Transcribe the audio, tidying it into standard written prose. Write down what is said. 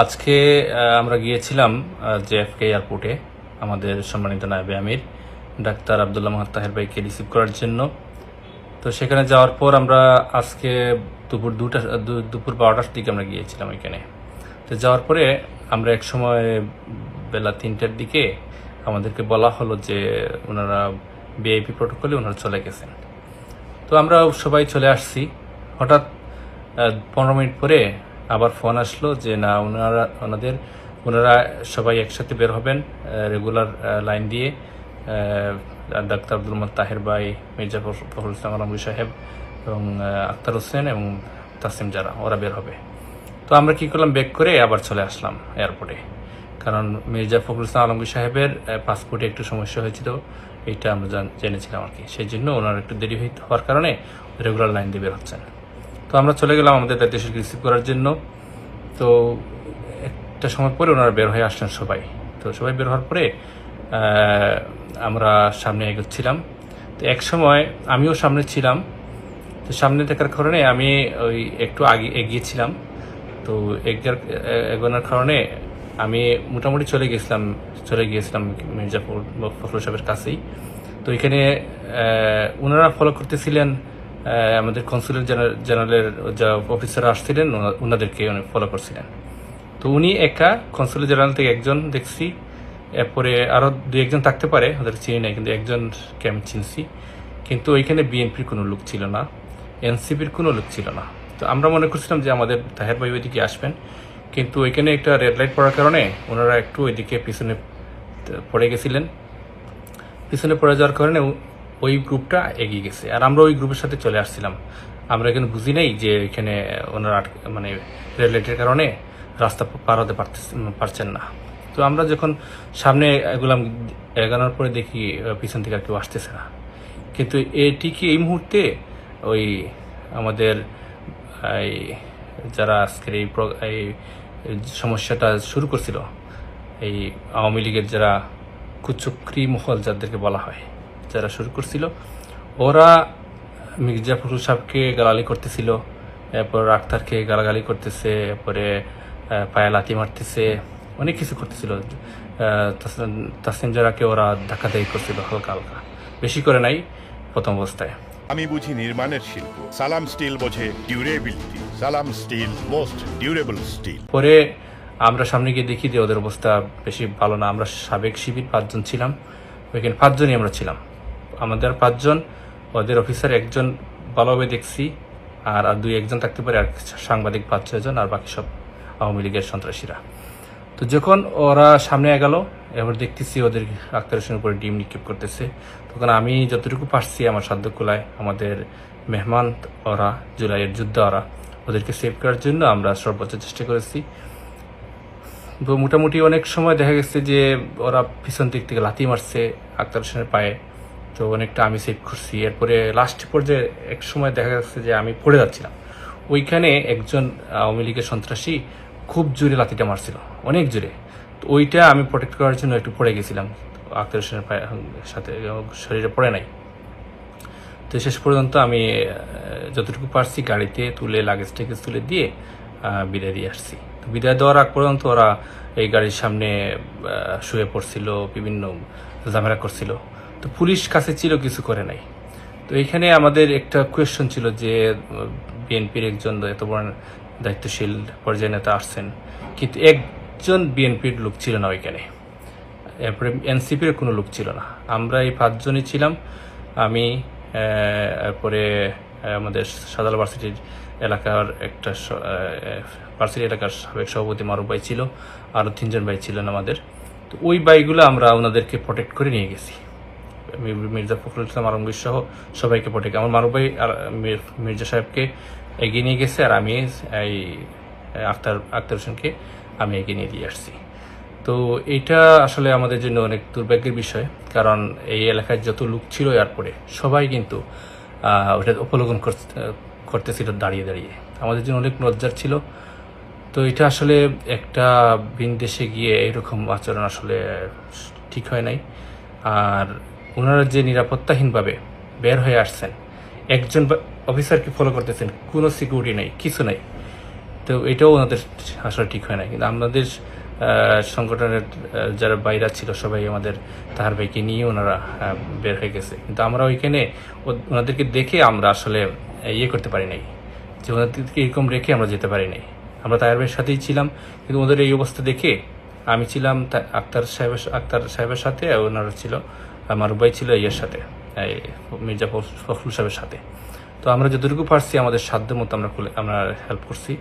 আজকে আমরা গিয়েছিলাম জেএফকে এয়ারপোর্টে আমাদের সম্মানিত নায়েবে আমির ডাক্তার আব্দুল্লাহ মোহাম্মদ তাহের ভাইকে রিসিভ করার জন্য। তো সেখানে যাওয়ার পর আমরা আজকে দুপুর 12টার দিকে আমরা গিয়েছিলাম এখানে। তো যাওয়ার পরে আমরা এক সময় বেলা 3টার দিকে আমাদেরকে বলা হলো যে ওনারা ভিআইপি প্রটোকলে ওনারা চলে গেছেন। তো আমরা সবাই চলে আসছি। হঠাৎ 15 মিনিট পরে আবার ফোন আসলো যে না, ওনারা সবাই একসাথে বের হবেন রেগুলার লাইন দিয়ে। ডাক্তার আব্দুল মোহাম্মদ তাহের ভাই, মির্জা ফখরুল ইসলাম আলমগীর সাহেব এবং আক্তার হোসেন এবং তাসিম জারা, ওরা বের হবে। তো আমরা কি করলাম, ব্যাক করে আবার চলে আসলাম এয়ারপোর্টে, কারণ মির্জা ফখরুল ইসলাম আলমগীর সাহেবের পাসপোর্টে একটু সমস্যা হয়েছিল, এইটা আমরা জেনেছিলাম আর কি। সেই জন্য ওনার একটু দেরি হওয়ার কারণে রেগুলার লাইন দিয়ে বের হচ্ছেন। তো আমরা চলে গেলাম আমাদের দেশকে রিসিভ করার জন্য। তো একটা সময় পরে ওনারা বের হয়ে আসলেন সবাই। তো সবাই বের হওয়ার পরে আমরা সামনে এগোচ্ছিলাম। তো এক সময় আমিও সামনে ছিলাম। তো সামনে থাকার কারণে আমি ওই একটু আগে এগিয়েছিলাম। তো এগোনোর কারণে আমি মোটামুটি চলে গিয়েছিলাম মির্জা ফখরুল সাহেবের কাছেই। তো এখানে ওনারা ফলো করতেছিলেন আমাদের কনসুলেট জেনারেলের যা অফিসাররা আসছিলেন ওনাদেরকে ফলো করছিলেন। তো উনি একা কনসুলেট জেনারেল থেকে একজন দেখছি, এরপরে আরও 2-1জন থাকতে পারে, ওদের চিনি নাই, কিন্তু একজনকে আমি চিনছি। কিন্তু ওইখানে বিএনপির কোনো লোক ছিল না, এনসিপির কোনো লোক ছিল না। তো আমরা মনে করছিলাম যে আমাদের তাহের ভাই ওইদিকে আসবেন, কিন্তু ওইখানে একটা রেড লাইট পড়ার কারণে ওনারা একটু ওইদিকে পিছনে পড়ে গেছিলেন। পিছনে পড়ে যাওয়ার কারণে ওই গ্রুপটা এগিয়ে গেছে, আর আমরা ওই গ্রুপের সাথে চলে আসছিলাম। আমরা এখানে বুঝি নাই যে এখানে ওনারা মানে রেড লাইটের কারণে রাস্তা পার হতে পারছেন না। তো আমরা যখন সামনে এগোনোর পরে দেখি পিছন থেকে আর কেউ আসতেছে না। কিন্তু এটি এই মুহূর্তে ওই আমাদের যারা আজকের এই সমস্যাটা শুরু করছিল, এই আওয়ামী লীগের যারা কুচক্রী মহল যাদেরকে বলা হয়, যারা শুরু করছিল, ওরা মির্জা ফখরুল সাহেবকে গালাগালি করতেছিল, এরপর আক্তারকে গালাগালি করতেছে, এরপরে পায়ে লাথি মারতেছে, অনেক কিছু করতেছিল। তাসিম জারাকে ওরা ধাক্কাধাক্কি করছিল হালকা হালকা, বেশি করে নাই প্রথম অবস্থায়। আমি বুঝি নির্মাণের শিল্প, সালাম স্টিল বোঝে ডিউরেবিলিটি, সালাম স্টিল মোস্ট ডিউরেবল স্টিল। পরে আমরা সামনে গিয়ে দেখি যে ওদের অবস্থা বেশি ভালো না। আমরা সাবেক শিবির 5 জন ছিলাম, ওইখানে 5 জনই আমরা ছিলাম। আমাদের 5 জন, ওদের অফিসার 1জন ভালোভাবে দেখছি, আর 2-1জন থাকতে পারে, আর সাংবাদিক 5-6 জন, আর বাকি সব আওয়ামী লীগের সন্ত্রাসীরা। তো যখন ওরা সামনে গেল, এবার দেখতেছি ওদের আক্তার হোসেনের উপরে ডিম নিক্ষেপ করতেছে। তখন আমি যতটুকু পারছি আমার সাধ্যকুলায়, আমাদের মেহমান ওরা, জুলাইয়ের যোদ্ধা ওরা, ওদেরকে সেভ করার জন্য আমরা সর্বোচ্চ চেষ্টা করেছি। তো মোটামুটি অনেক সময় দেখা গেছে যে ওরা পিছন দিক থেকে লাথি মারছে আক্তার হোসেনের পায়ে, তো অনেকটা আমি সেভ করছি। এরপরে লাস্ট পর্যায়ে এক সময় দেখা যাচ্ছে যে আমি পড়ে যাচ্ছিলাম, ওইখানে একজন আওয়ামী লীগের সন্ত্রাসী খুব জোরে লাথিটা মারছিল, অনেক জোরে। তো ওইটা আমি প্রোটেক্ট করার জন্য একটু পড়ে গেছিলাম, আক্তার হোসেনের সাথে শরীরে পড়ে নাই। তো শেষ পর্যন্ত আমি যতটুকু পারছি গাড়িতে তুলে লাগেজ টাগেজ তুলে দিয়ে বিদায় দিয়ে আসছি। তো বিদায় দেওয়ার আগ পর্যন্ত ওরা এই গাড়ির সামনে শুয়ে পড়ছিল, বিভিন্ন ঝামেলা করছিল। তো পুলিশ কাছে ছিল, কিছু করে নাই। তো এইখানে আমাদের একটা কোয়েশ্চন ছিল যে বিএনপির একজন এত বড় দায়িত্বশীল পর্যায়ে নেতা আসছেন, কিন্তু একজন বিএনপির লোক ছিল না ওইখানে, এরপরে এনসিপির কোনো লোক ছিল না। আমরা এই 5 জনই ছিলাম। আমি, এরপরে আমাদের সাদাল ভার্সিটির এলাকার একটা ভার্সিটি এলাকার সাবেক সভাপতি মারুফ ভাই ছিল, আরও 3 জন ভাই ছিলেন আমাদের। তো ওই ভাইগুলো আমরা ওনাদেরকে প্রোটেক্ট করে নিয়ে গেছি, মির্জা ফখরুল ইসলাম আলমগীর সহ সবাইকে প্রোটেক্ট। আমার মারুফ ভাই আর মির্জা সাহেবকে এগিয়ে নিয়ে গেছে, আর আমি এই আক্তার হোসেনকে আমি এগিয়ে নিয়ে দিয়ে আসছি। তো এইটা আসলে আমাদের জন্য অনেক দুর্ভাগ্যের বিষয়, কারণ এই এলাকায় যত লোক ছিল এয়ারপোর্টে সবাই কিন্তু ওটা উপলক্ষণ করতেছিল দাঁড়িয়ে দাঁড়িয়ে, আমাদের জন্য অনেক লজ্জার ছিল। তো এটা আসলে একটা ভিন দেশে গিয়ে এরকম আচরণ আসলে ঠিক হয় নাই। আর ওনারা যে নিরাপত্তাহীনভাবে বের হয়ে আসছেন, একজন অফিসারকে ফলো করতেছেন, কোনো সিকিউরিটি নাই, কিছু নাই। তো এটাও ওনাদের আসলে ঠিক হয় না। কিন্তু আমাদের সংগঠনের যারা বাইরা ছিল সবাই আমাদের তাহার ভাইকে নিয়ে ওনারা বের হয়ে গেছে। কিন্তু আমরা ওইখানে ওনাদেরকে দেখে আমরা আসলে ইয়ে করতে পারি নাই, যে ওনাদেরকে এরকম রেখে আমরা যেতে পারি নাই। আমরা তাহার ভাইয়ের সাথেই ছিলাম, কিন্তু ওদের এই অবস্থা দেখে আমি ছিলাম আক্তার সাহেবের সাথে, ওনারা ছিল মারুফ ভাই ছিল ইয়ের সাথে, মির্জা ফখরুল সাহেবের সাথে। তো আমরা যতটুকু পারছি আমাদের সাধ্য মতো আমরা হেল্প করছি।